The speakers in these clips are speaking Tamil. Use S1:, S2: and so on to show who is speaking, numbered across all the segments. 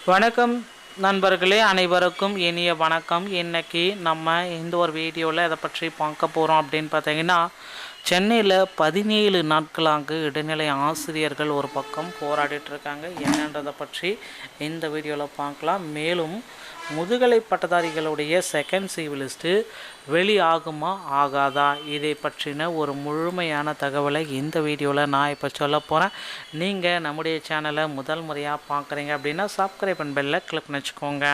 S1: வணக்கம் நண்பர்களே, அனைவருக்கும் இனிய வணக்கம். இன்றைக்கி நம்ம இந்த ஒரு வீடியோவில் இதை பற்றி பார்க்க போகிறோம் அப்படின்னு பார்த்தீங்கன்னா, சென்னையில் 17 நாட்களாக இடைநிலை ஆசிரியர்கள் ஒரு பக்கம் போராடிட்டுருக்காங்க. என்னன்றதை பற்றி இந்த வீடியோவில் பார்க்கலாம். மேலும் முதுகலை பட்டதாரிகளுடைய செகண்ட் சிவிலிஸ்ட்டு வெளியாகுமா ஆகாதா, இதை பற்றின ஒரு முழுமையான தகவலை இந்த வீடியோவில் நான் இப்போ சொல்ல போகிறேன். நீங்கள் நம்முடைய சேனலை முதல் முறையாக பார்க்குறீங்க அப்படின்னா சப்ஸ்கிரைப் அண்ட் பெல்லை கிளிக் பண்ணி வச்சுக்கோங்க.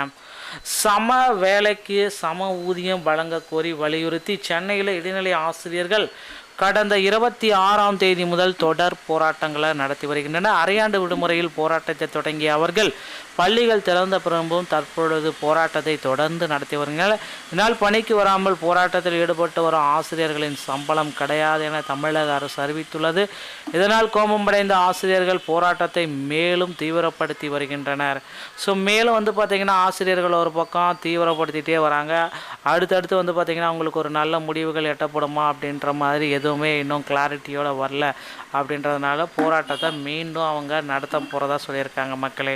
S1: சம வேலைக்கு சம ஊதியம் வழங்க கோரி வலியுறுத்தி சென்னையில் இடைநிலை ஆசிரியர்கள் கடந்த 26ஆம் தேதி முதல் தொடர் போராட்டங்களை நடத்தி வருகின்றன. அரையாண்டு விடுமுறையில் போராட்டத்தை தொடங்கிய அவர்கள் பள்ளிகள் திறந்த பிறகும் தற்பொழுது போராட்டத்தை தொடர்ந்து நடத்தி வருகின்றனர். இதனால் பணிக்கு வராமல் போராட்டத்தில் ஈடுபட்டு வரும் ஆசிரியர்களின் சம்பளம் கிடையாது என தமிழக அரசு அறிவித்துள்ளது. இதனால் கோபமடைந்த ஆசிரியர்கள் போராட்டத்தை மேலும் தீவிரப்படுத்தி வருகின்றனர். மேலும் பார்த்திங்கன்னா ஆசிரியர்கள் ஒரு பக்கம் தீவிரப்படுத்திகிட்டே வராங்க. அடுத்தடுத்து பார்த்திங்கன்னா அவங்களுக்கு ஒரு நல்ல முடிவுகள் எட்டப்படுமா அப்படின்ற மாதிரி எதுவுமே இன்னும் கிளாரிட்டியோடு வரல. அப்படின்றதுனால போராட்டத்தை மீண்டும் அவங்க நடத்த போகிறதா சொல்லியிருக்காங்க. மக்களே,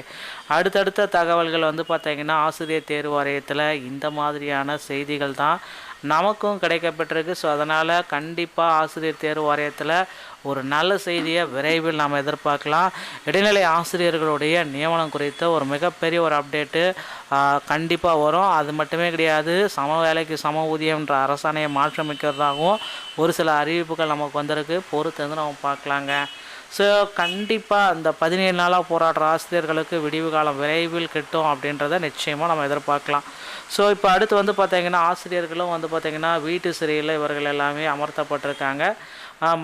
S1: அடுத்தடுத்த தகவல்கள் பார்த்திங்கன்னா ஆசிரியர் தேர்வு வாரியத்தில் இந்த மாதிரியான செய்திகள் தான் நமக்கும் கிடைக்கப்பட்டிருக்கு. ஸோ அதனால் கண்டிப்பாக ஆசிரியர் தேர்வு வாரியத்தில் ஒரு நல்ல செய்தியை விரைவில் நாம் எதிர்பார்க்கலாம். இடைநிலை ஆசிரியர்களுடைய நியமனம் குறித்த ஒரு மிகப்பெரிய ஒரு அப்டேட்டு கண்டிப்பாக வரும். அது மட்டுமே கிடையாது, சம வேலைக்கு சம ஊதியம்ன்ற அரசாணையை மாற்றமைக்கிறதாகவும் ஒரு சில அறிவிப்புகள் நமக்கு வந்திருக்கு. பொறுத்து நம்ம பார்க்கலாங்க. ஸோ கண்டிப்பாக அந்த 17 நாளாக போராடுற ஆசிரியர்களுக்கு விடிவு காலம் விரைவில் கிட்டும் அப்படின்றத நிச்சயமாக நம்ம எதிர்பார்க்கலாம். ஸோ இப்போ அடுத்து பார்த்திங்கன்னா ஆசிரியர்களும் பார்த்திங்கன்னா வீட்டு சிறையில் இவர்கள் எல்லாமே அமர்த்தப்பட்டிருக்காங்க.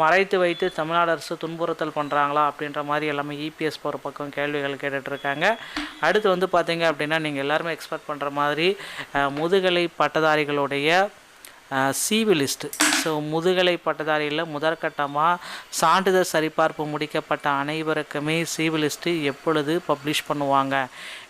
S1: மறைத்து வைத்து தமிழ்நாடு அரசு துன்புறுத்தல் பண்ணுறாங்களா அப்படின்ற மாதிரி எல்லாமே இபிஎஸ் போகிற பக்கம் கேள்விகள் கேட்டுட்ருக்காங்க. அடுத்து பார்த்திங்க அப்படின்னா நீங்கள் எல்லாருமே எக்ஸ்பெக்ட் பண்ணுற மாதிரி முதுகலை பட்டதாரிகளுடைய சிவிலிஸ்ட்டு. ஸோ முதுகலை பட்டதாரியில் முதற்கட்டமாக சான்றிதழ் சரிபார்ப்பு முடிக்கப்பட்ட அனைவருக்குமே சிவிலிஸ்ட்டு எப்பொழுது பப்ளிஷ் பண்ணுவாங்க?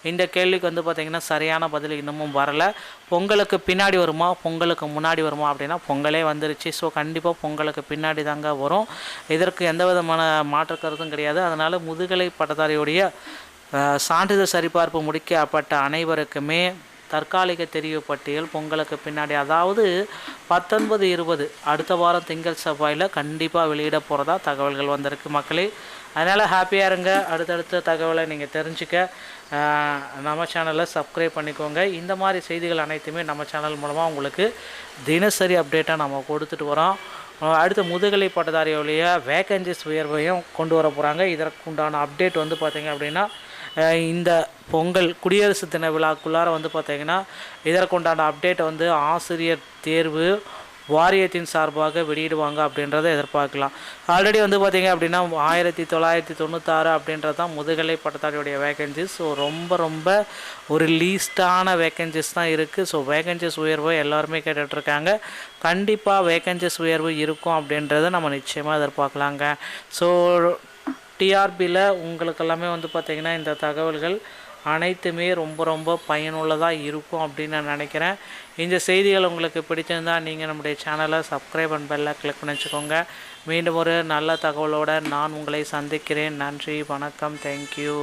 S1: இந்த கேள்விக்கு பார்த்திங்கன்னா சரியான பதில் இன்னமும் வரலை. பொங்கலுக்கு பின்னாடி வருமா, பொங்கலுக்கு முன்னாடி வருமா அப்படின்னா பொங்கலே வந்துருச்சு. ஸோ கண்டிப்பாக பொங்கலுக்கு பின்னாடி தாங்க வரும். இதற்கு எந்த விதமான மாற்று கருத்தும் கிடையாது. அதனால் முதுகலை பட்டதாரியுடைய சான்றிதழ் சரிபார்ப்பு முடிக்கப்பட்ட அனைவருக்குமே தற்காலிக தெரிவு பட்டியல் பொங்கலுக்கு பின்னாடி, அதாவது 19, 20 அடுத்த வாரம் திங்கள் செவ்வாயில் கண்டிப்பாக வெளியிட போகிறதா தகவல்கள் வந்திருக்கு. மக்களே, அதனால் ஹாப்பியாக இருங்க. அடுத்தடுத்த தகவலை நீங்கள் தெரிஞ்சுக்க நம்ம சேனலை சப்ஸ்கிரைப் பண்ணிக்கோங்க. இந்த மாதிரி செய்திகள் அனைத்துமே நம்ம சேனல் மூலமாக உங்களுக்கு தினசரி அப்டேட்டாக நம்ம கொடுத்துட்டு வரோம். அடுத்த முதுகலை பட்டதாரியுடைய வேக்கன்சிஸ் உயர்வையும் கொண்டு வர போகிறாங்க. இதற்குண்டான அப்டேட் பார்த்திங்க அப்படின்னா இந்த பொங்கல் குடியரசு தின விழாக்குள்ளார பார்த்திங்கன்னா இதற்குண்டான அப்டேட்டை ஆசிரியர் தேர்வு வாரியத்தின் சார்பாக வெளியிடுவாங்க அப்படின்றத எதிர்பார்க்கலாம். ஆல்ரெடி பார்த்திங்க அப்படின்னா 1996 அப்படின்றது தான் முதுகலை பட்டதாரியுடைய வேக்கன்சிஸ். ஸோ ரொம்ப ஒரு லீஸ்டான வேக்கன்சிஸ் தான் இருக்குது. ஸோ வேக்கன்சிஸ் உயர்வு எல்லாருமே கேட்டுட்ருக்காங்க. கண்டிப்பாக வேக்கன்சிஸ் உயர்வு இருக்கும் அப்படின்றத நம்ம நிச்சயமாக எதிர்பார்க்கலாங்க. ஸோ டிஆர்பியில் உங்களுக்கு எல்லாமே பார்த்திங்கன்னா இந்த தகவல்கள் அனைத்துமே ரொம்ப பயனுள்ளதாக இருக்கும் அப்படின்னு நான் நினைக்கிறேன். இந்த செய்திகள் உங்களுக்கு பிடிச்சிருந்தால் நீங்கள் நம்முடைய சேனலை சப்ஸ்கிரைப் அண்ட் பெல்லை கிளிக் பண்ணி வச்சுக்கோங்க. மீண்டும் ஒரு நல்ல தகவலோடு நான் உங்களை சந்திக்கிறேன். நன்றி, வணக்கம், தேங்க்யூ.